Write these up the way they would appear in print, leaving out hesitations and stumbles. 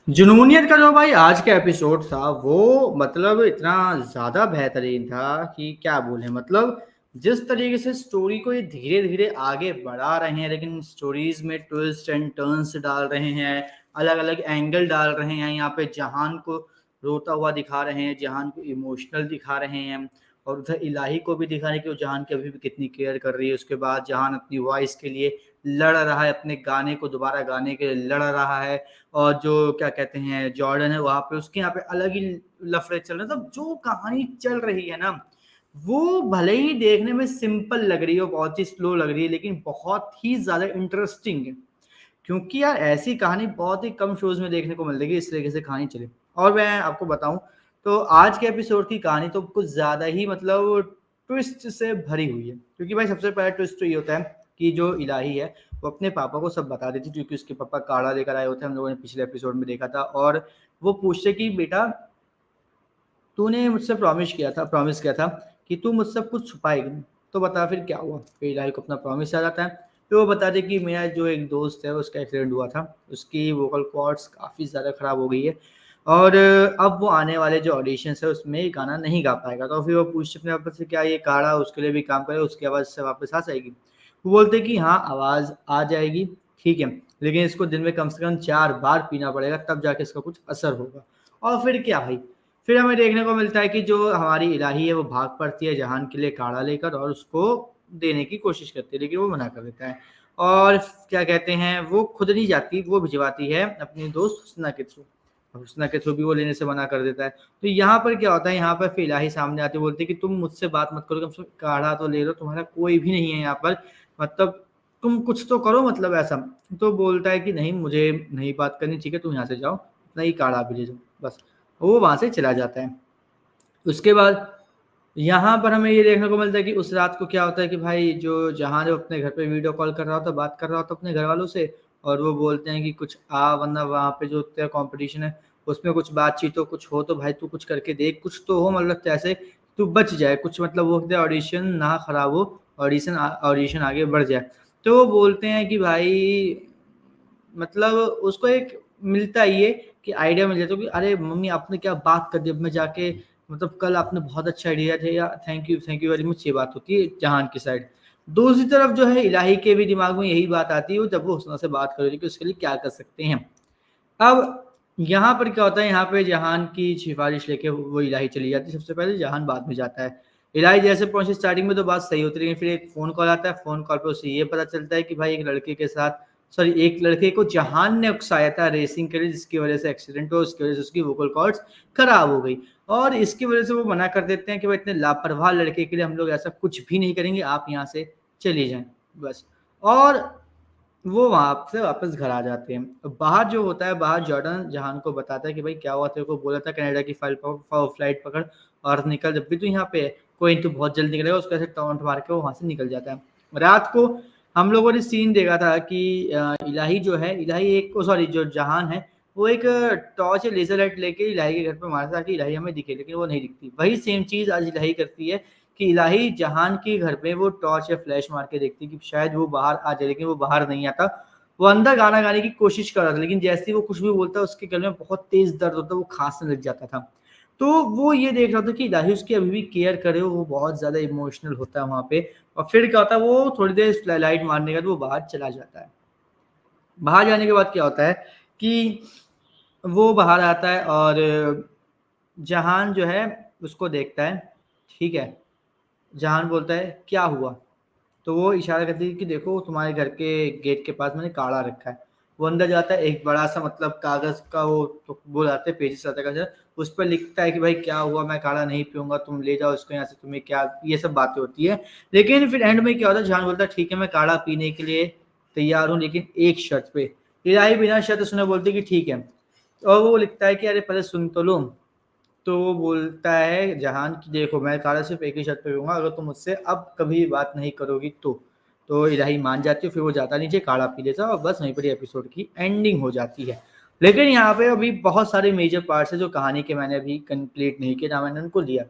जुनूनियत का जो भाई आज का एपिसोड था वो मतलब इतना ज़्यादा बेहतरीन था कि क्या बोलें। मतलब जिस तरीके से स्टोरी को ये धीरे धीरे आगे बढ़ा रहे हैं, लेकिन स्टोरीज में ट्विस्ट एंड टर्न्स डाल रहे हैं, अलग अलग एंगल डाल रहे हैं। यहाँ पे जहान को रोता हुआ दिखा रहे हैं, जहान को इमोशनल दिखा रहे हैं, और उधर इलाही को भी दिखा रहे हैं कि वो जहान की अभी भी कितनी केयर कर रही है। उसके बाद जहान अपनी वॉइस के लिए लड़ रहा है, अपने गाने को दोबारा गाने के लिए लड़ रहा है। और जो क्या कहते हैं जॉर्डन है वहाँ पे, उसके यहाँ पे अलग ही लफड़े चल रहे हैं। मतलब जो कहानी चल रही है ना, वो भले ही देखने में सिंपल लग रही है, बहुत ही स्लो लग रही है, लेकिन बहुत ही ज्यादा इंटरेस्टिंग है। क्योंकि यार ऐसी कहानी बहुत ही कम शोज में देखने को मिलेगी इस तरीके से कहानी चले। और मैं आपको बताऊं तो आज के एपिसोड की कहानी तो कुछ ज्यादा ही मतलब ट्विस्ट से भरी हुई है। क्योंकि भाई सबसे पहला ट्विस्ट तो ये होता है कि जो इलाही है वो अपने पापा को सब बता देती, क्योंकि उसके पापा काढ़ा लेकर आए होते हैं। हम लोगों ने पिछले एपिसोड में देखा था। और वो पूछते कि बेटा तूने मुझसे प्रॉमिस किया था कि तू मुझसे कुछ छुपाएगी नहीं, तो बता फिर क्या हुआ। फिर इलाही को अपना प्रॉमिस याद आता है। फिर वो बता दे कि मेरा जो एक दोस्त है उसका एक्सीडेंट हुआ था, उसकी वोकल कॉर्ड्स काफ़ी ज़्यादा ख़राब हो गई है, और अब वो आने वाले जो ऑडिशंस है उसमें ये गाना नहीं गा पाएगा। तो फिर वो पूछते अपने पापा से क्या ये काढ़ा उसके लिए भी काम करेगा, उसकी आवाज़ से वापस आ जाएगी। वो बोलते कि हाँ आवाज़ आ जाएगी, ठीक है, लेकिन इसको दिन में कम से कम 4 बार पीना पड़ेगा, तब जाके इसका कुछ असर होगा। और फिर क्या भाई, फिर हमें देखने को मिलता है कि जो हमारी इलाही है वो भाग पड़ती है जहान के लिए काढ़ा लेकर, और उसको देने की कोशिश करती है, लेकिन वो मना कर देता है। और क्या कहते हैं वो खुद नहीं जाती, वो भिजवाती है अपने दोस्त हुस्ना के थ्रू। और हुस्ना के थ्रू भी वो लेने से मना कर देता है। तो यहाँ पर क्या होता है, यहाँ पर फिर इलाही सामने आती है, बोलती है कि तुम मुझसे बात मत करो, कम से कम काढ़ा तो ले लो, तुम्हारा कोई भी नहीं है यहाँ पर, मतलब तुम कुछ तो करो, मतलब ऐसा। तो बोलता है कि नहीं मुझे नहीं बात करनी, ठीक है तुम यहाँ से जाओ, नहीं काढ़ा भी ले जाओ बस। वो वहां से चला जाता है। उसके बाद यहाँ पर हमें ये देखने को मिलता है कि उस रात को क्या होता है कि भाई जो जहाँ जो अपने घर पे वीडियो कॉल कर रहा होता, बात कर रहा होता अपने घर वालों से, और वो बोलते हैं कि कुछ आ, वरना वहाँ पे जो तेरा कंपटीशन है उसमें कुछ बातचीत हो, कुछ हो, तो भाई तू कुछ करके देख, कुछ तो हो, मतलब कैसे तू बच जाए कुछ, मतलब वो ऑडिशन ना खराब हो, ऑडिशन आगे बढ़ जाए। तो वो बोलते हैं कि भाई मतलब उसको एक मिलता ही है कि आइडिया मिल जाता है कि अरे मम्मी आपने क्या बात कर दी, अब मैं जाके मतलब कल आपने बहुत अच्छा आइडिया थे, या थैंक यू वेरी मच, ये बात होती है जहान की साइड। दूसरी तरफ जो है इलाही के भी दिमाग में यही बात आती है जब वो हुस्ना से बात कर रही है कि उसके लिए क्या कर सकते हैं। अब यहाँ पर क्या होता है, यहाँ पे जहान की सिफारिश लेके वो इलाही चली जाती है सबसे पहले, जहान बाद में जाता है। इलाही जैसे पहुंचे स्टार्टिंग में तो बात सही होती है, लेकिन फिर एक फोन कॉल आता है। फोन कॉल पे उसे ये पता चलता है कि भाई एक लड़के के साथ, सॉरी एक लड़के को जहान ने उकसाया था रेसिंग के लिए, जिसकी वजह से एक्सीडेंट हो, उसकी वजह से उसकी वोकल कॉर्ड्स खराब हो गई। और इसकी वजह से वो मना कर देते हैं कि भाई इतने लापरवाह लड़के के लिए हम लोग ऐसा कुछ भी नहीं करेंगे, आप यहाँ से चले जाएं बस। और वो वहाँ से वापस घर आ जाते हैं। बाहर जो होता है, बाहर जॉर्डन जहान को बताता है कि भाई क्या हुआ, तेरे को बोला था कनाडा की फ्लाइट पकड़ और निकल, जब भी तू यहाँ पे है कोई तो बहुत जल्द निकलेगा, उसको ऐसे टॉन्ट मार के वो वहाँ से निकल जाता है। रात को हम लोगों ने सीन देखा था कि इलाही जो है, इलाही एक सॉरी जो जहान है वो एक टॉर्च लेजर लाइट लेके इलाही के घर पे मारता ताकि इलाही हमें दिखे, लेकिन वो नहीं दिखती। वही सेम चीज आज इलाही करती है कि इलाही जहान के घर पे वो टॉर्च या फ्लैश मार के देखती कि शायद वो बाहर आ जाए, लेकिन वो बाहर नहीं आता। वो अंदर गाना गाने की कोशिश कर रहा था, लेकिन जैसे ही वो कुछ भी बोलता उसके गले में बहुत तेज दर्द होता, वो खांसने लग जाता था। तो वो ये देख रहा था कि इलाही उसकी अभी भी केयर करे, वो बहुत ज्यादा इमोशनल होता है वहां पे। और फिर क्या होता है, वो थोड़ी देर लाइट मारने के बाद वो बाहर चला जाता है। बाहर जाने के बाद क्या होता है कि वो बाहर आता है, और जहान जो है उसको देखता है, ठीक है। जहान बोलता है क्या हुआ, तो वो इशारा करती है कि देखो तुम्हारे घर के गेट के पास मैंने काढ़ा रखा है। वो अंदर जाता है, एक बड़ा सा मतलब कागज का वो तो वो लाते हैं, पेजेस आता है, उस पर लिखता है कि भाई क्या हुआ, मैं काढ़ा नहीं पीऊंगा, तुम ले जाओ इसको यहाँ से, तुम्हें क्या, ये सब बातें होती है। लेकिन फिर एंड में क्या होता है, जहान बोलता है ठीक है मैं काढ़ा पीने के लिए तैयार हूँ, लेकिन एक शर्त पे। इलाही बिना शर्त सुने बोलती कि ठीक है। और वो लिखता है कि अरे पहले सुन तो लो। तो वो बोलता है जहान की देखो मैं काढ़ा सिर्फ एक ही शर्त पे पीऊंगा, अगर तुम मुझसे अब कभी बात नहीं करोगी तो इलाही मान जाती है। फिर वो जाता नीचे काढ़ा पी लेता है, और बस वहीं पर एपिसोड की एंडिंग हो जाती है। लेकिन यहाँ पे अभी बहुत सारे मेजर पार्ट्स है जो कहानी के मैंने अभी कंप्लीट नहीं किए, ना मैंने उनको लिया।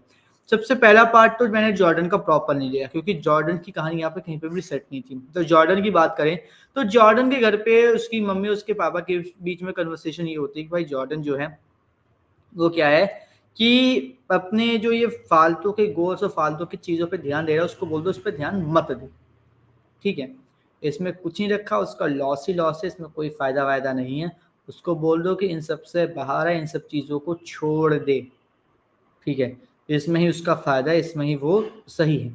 सबसे पहला पार्ट तो मैंने जॉर्डन का प्रॉपर नहीं लिया क्योंकि जॉर्डन की कहानी यहाँ पे कहीं पे भी सेट नहीं थी। तो जॉर्डन की बात करें तो जॉर्डन के घर पे उसकी मम्मी उसके पापा के बीच में कन्वर्सेशन ये होती है कि भाई जॉर्डन जो है वो क्या है कि अपने जो ये फालतू के गोल्स और फालतू की चीज़ों पे ध्यान दे रहा है उसको बोल दो उस पर ध्यान मत दे। ठीक है, इसमें कुछ नहीं रखा, उसका लॉस ही लॉस है, इसमें कोई फ़ायदा वायदा नहीं है। उसको बोल दो कि इन सब से बाहर है, इन सब चीज़ों को छोड़ दे। ठीक है, इसमें ही उसका फ़ायदा है, इसमें ही वो सही है।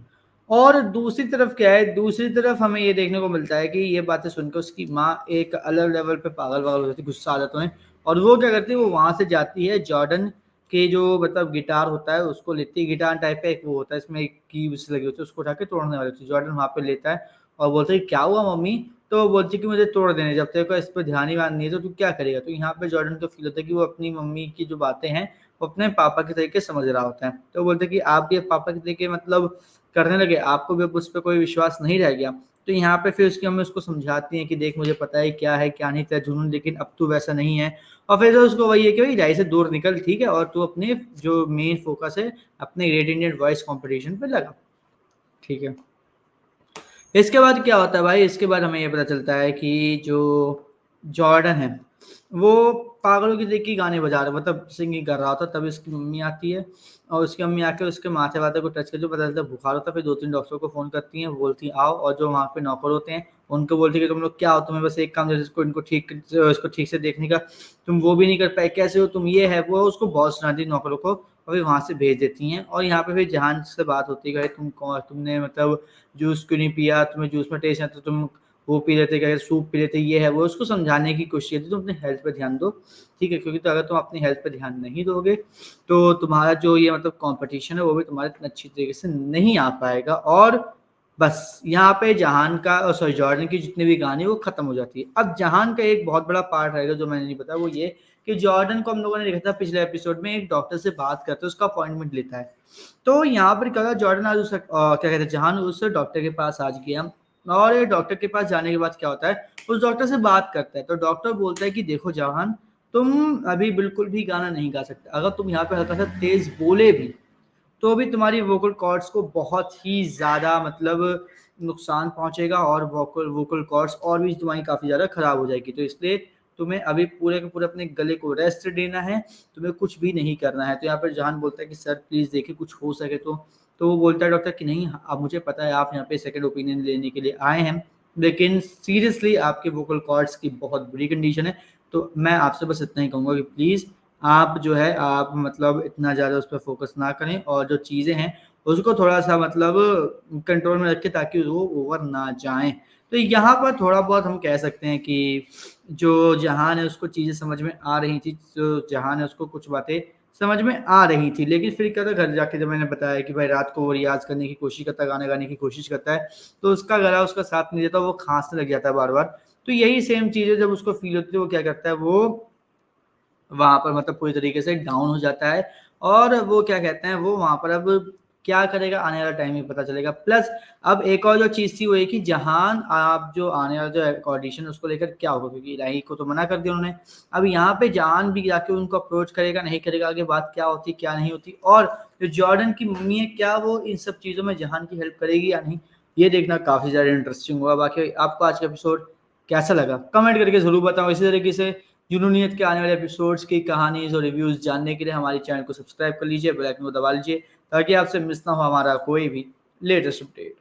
और दूसरी तरफ क्या है, दूसरी तरफ हमें ये देखने को मिलता है कि ये बातें सुनकर उसकी माँ एक अलग लेवल पे पागल-वागल हो जाती है, गुस्सा आ जाता है और वो क्या करती है, वो वहाँ से जाती है जॉर्डन के जो मतलब गिटार होता है उसको लेती है, गिटार टाइप का एक वो होता है, इसमें एक कीज लगी होती है, उसको उठा के तोड़ने वाली होती है। जॉर्डन वहाँ पे लेता है और बोलता है, "क्या हुआ मम्मी?" तो वो बोलती है कि मुझे तोड़ देने, जब तेरे को इस पे ध्यान ही वान नहीं है तो तू क्या करेगा? तो यहाँ पे जॉर्डन को फ़ील होता है कि वो अपनी मम्मी की जो बातें हैं वो अपने पापा के तरीके समझ रहा होता है। तो बोलते हैं कि आप भी अब पापा के तरीके मतलब करने लगे, आपको भी अब उस पे कोई विश्वास नहीं रह गया। तो यहाँ पे फिर उसकी मम्मी उसको समझाती हैं कि देख मुझे पता है, क्या नहीं तेरा जुनून, लेकिन अब तू वैसा नहीं है। और फिर तो उसको वही है कि भाई राही से दूर निकल, ठीक है? और तू अपने जो मेन फ़ोकस है अपने ग्रेट इंडियन वॉइस कॉम्पिटिशन पे लगा, ठीक है? इसके बाद क्या होता है भाई, इसके बाद हमें ये पता चलता है कि जो जॉर्डन है, वो पागलों की तरह गाने बजा रहा मतलब सिंगिंग कर रहा होता है, तभी उसकी मम्मी आती है और उसकी मम्मी आके उसके माथे-वाथे को टच करके पता चलता है बुखार होता है, फिर 2-3 डॉक्टर को फ़ोन करती हैं, बोलती हैं आओ और जो वहाँ पे नौकर होते हैं, उनको बोलती है कि तुम लोग क्या हो? तुम्हें बस एक काम है इसको इसको ठीक से देखने का, तुम वो भी नहीं कर पाए, कैसे हो तुम? ये है, वो है, उसको बहुत सुनाती है नौकरों को और फिर वहाँ से भेज देती हैं और यहाँ पे फिर जहान से बात होती है कि भाई तुमने मतलब जूस क्यों नहीं पिया? तुम्हें जूस में टेस्ट नहीं आता, तुम वो पी लेते, क्या कहते सूप पी लेते, ये है वो, उसको समझाने की कोशिश की तुम अपनी हेल्थ पे ध्यान दो, ठीक है? क्योंकि तो अगर तुम अपनी हेल्थ पे ध्यान नहीं दोगे, तो तुम्हारा जो ये मतलब कॉम्पिटिशन है वो भी तुम्हारे इतने अच्छी तरीके से नहीं आ पाएगा और बस यहाँ पे जहान का सॉरी जॉर्डन की जितने भी गाने वो खत्म हो जाती है। अब जहान का एक बहुत बड़ा पार्ट रहेगा जो मैंने नहीं बताया वो ये कि जॉर्डन को हम लोगों ने देखा था पिछले एपिसोड में एक डॉक्टर से बात करते उसका अपॉइंटमेंट लेता है। तो यहाँ पर क्या होता है जॉर्डन आज क्या कहते हैं जहान उस डॉक्टर के पास आज गया और डॉक्टर के पास जाने के बाद क्या होता है उस डॉक्टर से बात करता है तो डॉक्टर बोलता है कि देखो जहान तुम अभी बिल्कुल भी गाना नहीं गा सकते, अगर तुम यहाँ पे हल्का सा तेज बोले भी तो भी तुम्हारी वोकल कॉर्ड्स को बहुत ही ज़्यादा मतलब नुकसान पहुंचेगा और वोकल वोकल कॉर्ड्स और भी तुम्हारी काफ़ी ज़्यादा खराब हो जाएगी। तो इसलिए तुम्हें अभी पूरे के पूरे अपने गले को रेस्ट देना है, तुम्हें कुछ भी नहीं करना है। तो यहाँ पर जहान बोलता है कि सर प्लीज़ देखिए कुछ हो सके तो वो बोलता है डॉक्टर कि नहीं अब मुझे पता है आप यहाँ पे सेकंड ओपिनियन लेने के लिए आए हैं, लेकिन सीरियसली आपके वोकल कॉर्ड्स की बहुत बुरी कंडीशन है। तो मैं आपसे बस इतना ही कहूँगा कि प्लीज़ आप जो है आप मतलब इतना ज़्यादा उस पे फ़ोकस ना करें और जो चीज़ें हैं उसको थोड़ा-सा मतलब कंट्रोल में रखें ताकि वो ओवर ना जाएँ। तो यहाँ पर थोड़ा बहुत हम कह सकते हैं कि जो जहान है उसको चीज़ें समझ में आ रही थी, जो जहान है उसको कुछ बातें समझ में आ रही थी। लेकिन फिर क्या था घर जाके जब मैंने बताया कि भाई रात को वो रियाज़ करने की कोशिश करता है, गाना गाने की कोशिश करता है, तो उसका गला उसका साथ नहीं देता, वो खाँसने लग जाता है बार-बार। तो यही सेम चीज़ है जब उसको फ़ील होती है वो क्या करता है वो वहाँ पर मतलब पूरी तरीके से डाउन हो जाता है और वो क्या कहते हैं वो वहाँ पर अब क्या करेगा आने वाला टाइम ही पता चलेगा। प्लस अब एक और जो चीज़ थी वो ये कि जहान आप जो आने वाला जो ऑडिशन है उसको लेकर क्या होगा क्योंकि इलाही को तो मना कर दिया उन्होंने। अब यहाँ पे जहान भी जाके उनको अप्रोच करेगा, नहीं करेगा, आगे बात क्या होती, क्या नहीं होती और जो जॉर्डन की मम्मी है क्या वो इन सब चीज़ों में जहान की हेल्प करेगी या नहीं? ये देखना काफ़ी ज़्यादा इंटरेस्टिंग होगा। बाकी आपको आज का एपिसोड कैसा लगा? कमेंट करके ज़रूर बताओ। इसी तरीके से जुनूनियत के आने वाले एपिसोड्स की कहानीज़ और रिव्यूज़ जानने के लिए हमारे चैनल को सब्सक्राइब कर लीजिए, बेल आइकन को दबा लीजिए ताकि आपसे मिस ना हो हमारा कोई भी लेटेस्ट अपडेट।